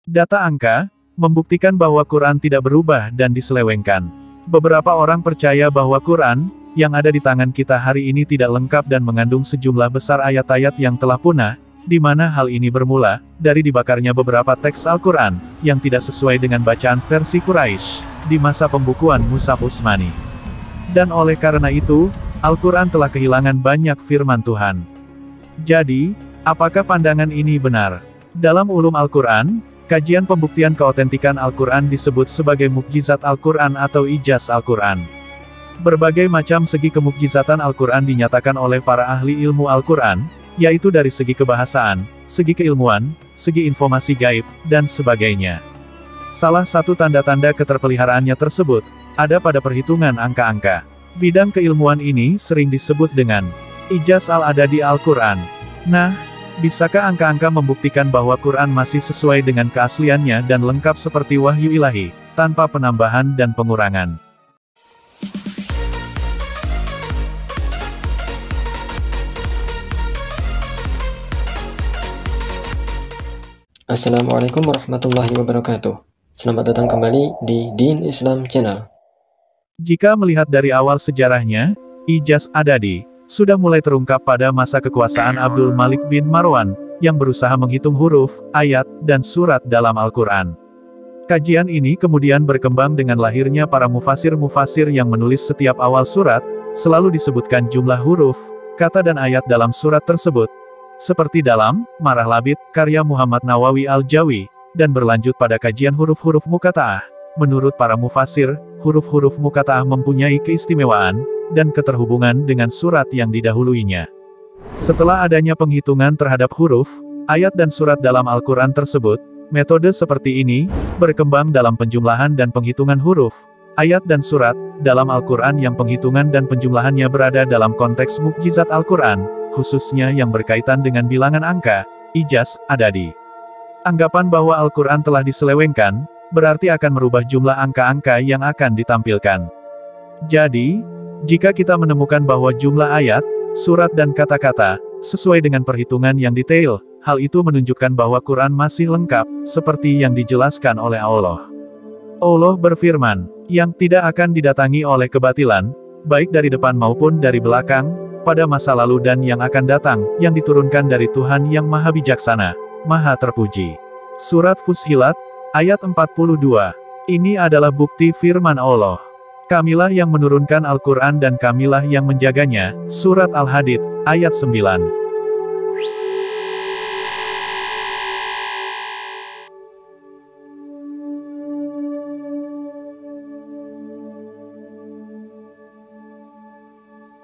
Data angka membuktikan bahwa Quran tidak berubah dan diselewengkan. Beberapa orang percaya bahwa Quran yang ada di tangan kita hari ini tidak lengkap dan mengandung sejumlah besar ayat-ayat yang telah punah, di mana hal ini bermula dari dibakarnya beberapa teks Al-Quran yang tidak sesuai dengan bacaan versi Quraisy di masa pembukuan Mushaf Utsmani. Dan oleh karena itu, Al-Quran telah kehilangan banyak firman Tuhan. Jadi, apakah pandangan ini benar? Dalam ulum Al-Quran, kajian pembuktian keotentikan Al-Quran disebut sebagai mukjizat Al-Quran atau ijaz Al-Quran. Berbagai macam segi kemukjizatan Al-Quran dinyatakan oleh para ahli ilmu Al-Quran, yaitu dari segi kebahasaan, segi keilmuan, segi informasi gaib, dan sebagainya. Salah satu tanda-tanda keterpeliharaannya tersebut, ada pada perhitungan angka-angka. Bidang keilmuan ini sering disebut dengan ijaz al-adadi Al-Quran. Nah, bisakah angka-angka membuktikan bahwa Quran masih sesuai dengan keasliannya dan lengkap seperti wahyu ilahi, tanpa penambahan dan pengurangan? Assalamualaikum warahmatullahi wabarakatuh. Selamat datang kembali di Din Islam Channel. Jika melihat dari awal sejarahnya, ijaz adadi sudah mulai terungkap pada masa kekuasaan Abdul Malik bin Marwan, yang berusaha menghitung huruf, ayat, dan surat dalam Al-Quran. Kajian ini kemudian berkembang dengan lahirnya para mufasir-mufasir yang menulis setiap awal surat, selalu disebutkan jumlah huruf, kata dan ayat dalam surat tersebut, seperti dalam Marah Labid, karya Muhammad Nawawi Al-Jawi, dan berlanjut pada kajian huruf-huruf muqatta'ah. Menurut para mufasir, huruf-huruf muqatta'ah mempunyai keistimewaan dan keterhubungan dengan surat yang didahuluinya. Setelah adanya penghitungan terhadap huruf, ayat dan surat dalam Al-Quran tersebut, metode seperti ini berkembang dalam penjumlahan dan penghitungan huruf, ayat dan surat dalam Al-Quran yang penghitungan dan penjumlahannya berada dalam konteks mukjizat Al-Quran, khususnya yang berkaitan dengan bilangan angka, ijaz adadi. Anggapan bahwa Al-Quran telah diselewengkan, berarti akan merubah jumlah angka-angka yang akan ditampilkan. Jadi, jika kita menemukan bahwa jumlah ayat, surat dan kata-kata sesuai dengan perhitungan yang detail, hal itu menunjukkan bahwa Quran masih lengkap, seperti yang dijelaskan oleh Allah. Allah berfirman, yang tidak akan didatangi oleh kebatilan, baik dari depan maupun dari belakang, pada masa lalu dan yang akan datang, yang diturunkan dari Tuhan yang Maha Bijaksana, Maha Terpuji. Surat Fussilat, ayat 42. Ini adalah bukti firman Allah. Kamilah yang menurunkan Al-Quran dan kamilah yang menjaganya. Surat Al-Hadid, ayat 9.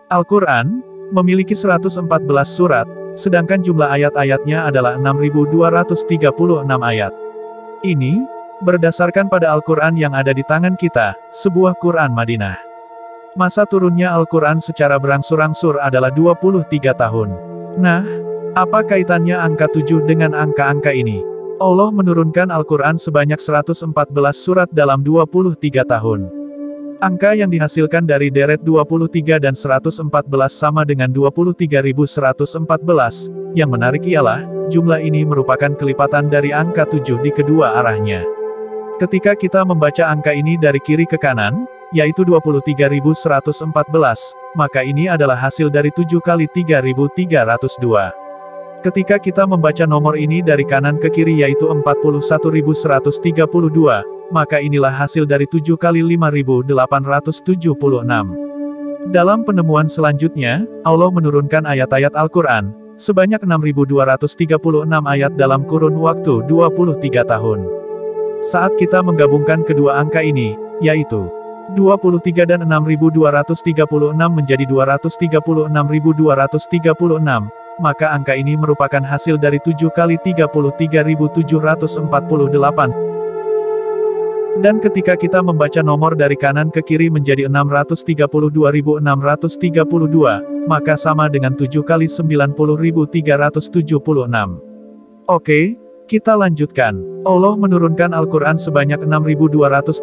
Al-Quran memiliki 114 surat, sedangkan jumlah ayat-ayatnya adalah 6.236 ayat. Ini berdasarkan pada Al-Quran yang ada di tangan kita, sebuah Quran Madinah. Masa turunnya Al-Quran secara berangsur-angsur adalah 23 tahun. Nah, apa kaitannya angka 7 dengan angka-angka ini? Allah menurunkan Al-Quran sebanyak 114 surat dalam 23 tahun. Angka yang dihasilkan dari deret 23 dan 114 sama dengan 23.114, yang menarik ialah, jumlah ini merupakan kelipatan dari angka 7 di kedua arahnya. Ketika kita membaca angka ini dari kiri ke kanan, yaitu 23.114, maka ini adalah hasil dari 7 kali 3.302. Ketika kita membaca nomor ini dari kanan ke kiri yaitu 41.132, maka inilah hasil dari 7 kali 5.876. Dalam penemuan selanjutnya, Allah menurunkan ayat-ayat Al-Quran, sebanyak 6.236 ayat dalam kurun waktu 23 tahun. Saat kita menggabungkan kedua angka ini, yaitu 23 dan 6.236 menjadi 236.236, maka angka ini merupakan hasil dari 7 kali 33.748. Dan ketika kita membaca nomor dari kanan ke kiri menjadi 632.632, maka sama dengan 7 kali 90.376. Oke, kita lanjutkan. Allah menurunkan Al-Quran sebanyak 6.236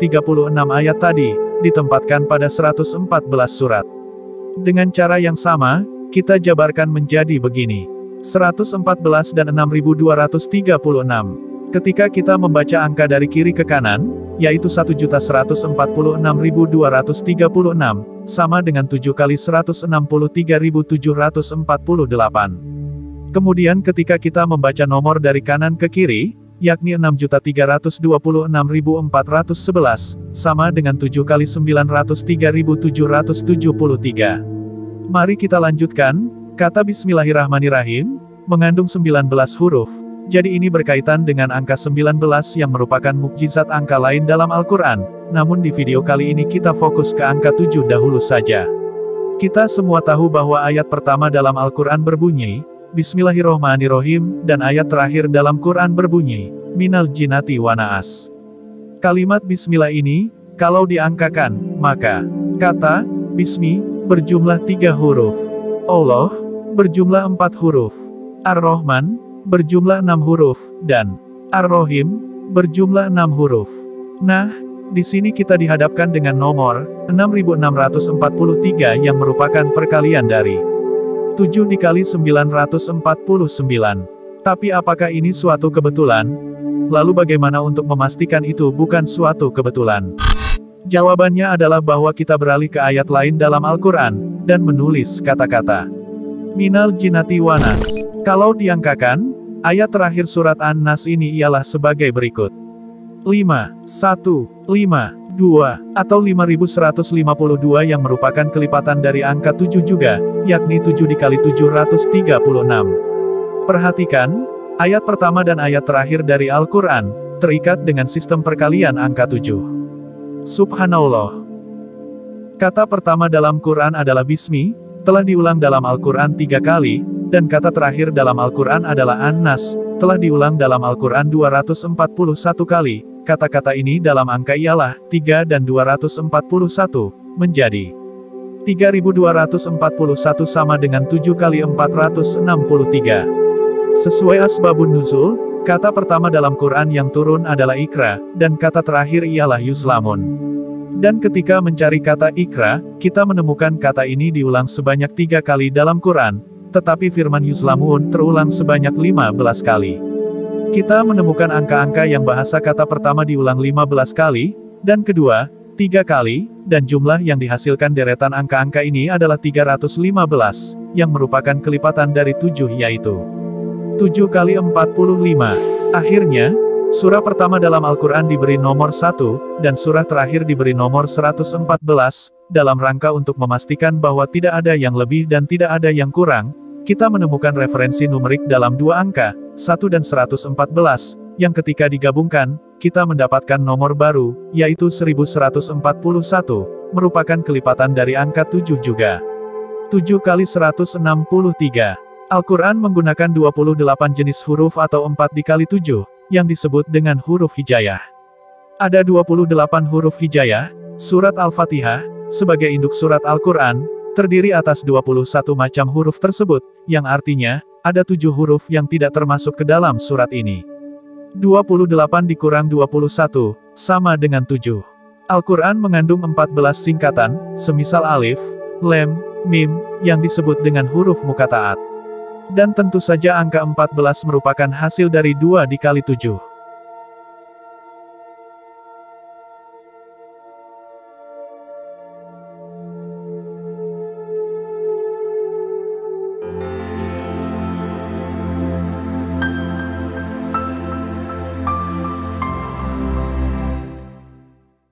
ayat tadi, ditempatkan pada 114 surat. Dengan cara yang sama, kita jabarkan menjadi begini. 114 dan 6.236. Ketika kita membaca angka dari kiri ke kanan, yaitu 1.146.236, sama dengan 7 kali 163.748. Kemudian ketika kita membaca nomor dari kanan ke kiri, yakni 6.326.411, sama dengan 7 kali 903.773. Mari kita lanjutkan, kata Bismillahirrahmanirrahim, mengandung 19 huruf. Jadi ini berkaitan dengan angka 19 yang merupakan mukjizat angka lain dalam Al-Quran, namun di video kali ini kita fokus ke angka 7 dahulu saja. Kita semua tahu bahwa ayat pertama dalam Al-Quran berbunyi, Bismillahirrohmanirrohim, dan ayat terakhir dalam Quran berbunyi, Minal Jinnati wa Naas. Kalimat Bismillah ini, kalau diangkakan, maka, kata, Bismi, berjumlah 3 huruf. Allah, berjumlah 4 huruf. Ar-Rahman, berjumlah 6 huruf, dan Ar-Rohim, berjumlah 6 huruf. Nah, di sini kita dihadapkan dengan nomor 6643 yang merupakan perkalian dari 7 dikali 949. Tapi apakah ini suatu kebetulan? Lalu bagaimana untuk memastikan itu bukan suatu kebetulan? Jawabannya adalah bahwa kita beralih ke ayat lain dalam Al-Quran, dan menulis kata-kata Minal Jinnati wa Nas. Kalau diangkakan, ayat terakhir surat An-Nas ini ialah sebagai berikut. 5, 1, 5, 2, atau 5152 yang merupakan kelipatan dari angka 7 juga, yakni 7 dikali 736. Perhatikan, ayat pertama dan ayat terakhir dari Al-Quran, terikat dengan sistem perkalian angka 7. Subhanallah. Kata pertama dalam Quran adalah Bismi, telah diulang dalam Al-Quran 3 kali, dan kata terakhir dalam Al-Quran adalah An-Nas, telah diulang dalam Al-Quran 241 kali. Kata-kata ini dalam angka ialah 3 dan 241, menjadi 3241 sama dengan 7 kali 463. Sesuai asbabun nuzul, kata pertama dalam Quran yang turun adalah Iqra, dan kata terakhir ialah Yuslamun. Dan ketika mencari kata Iqra, kita menemukan kata ini diulang sebanyak 3 kali dalam Quran, tetapi firman Yuslamun terulang sebanyak 15 kali. Kita menemukan angka-angka yang bahasa kata pertama diulang 15 kali, dan kedua, 3 kali, dan jumlah yang dihasilkan deretan angka-angka ini adalah 315, yang merupakan kelipatan dari 7 yaitu 7 kali 45. Akhirnya, surah pertama dalam Al-Quran diberi nomor 1, dan surah terakhir diberi nomor 114, dalam rangka untuk memastikan bahwa tidak ada yang lebih dan tidak ada yang kurang. Kita menemukan referensi numerik dalam 2 angka, 1 dan 114, yang ketika digabungkan, kita mendapatkan nomor baru, yaitu 1141, merupakan kelipatan dari angka 7 juga. 7 kali 163. Al-Quran menggunakan 28 jenis huruf atau 4 dikali 7, yang disebut dengan huruf hijayah. Ada 28 huruf hijayah, surat Al-Fatihah, sebagai induk surat Al-Quran, terdiri atas 21 macam huruf tersebut, yang artinya, ada 7 huruf yang tidak termasuk ke dalam surat ini. 28 dikurang 21, sama dengan 7. Al-Quran mengandung 14 singkatan, semisal alif, lam, mim, yang disebut dengan huruf muqatta'at. Dan tentu saja angka 14 merupakan hasil dari 2 dikali 7.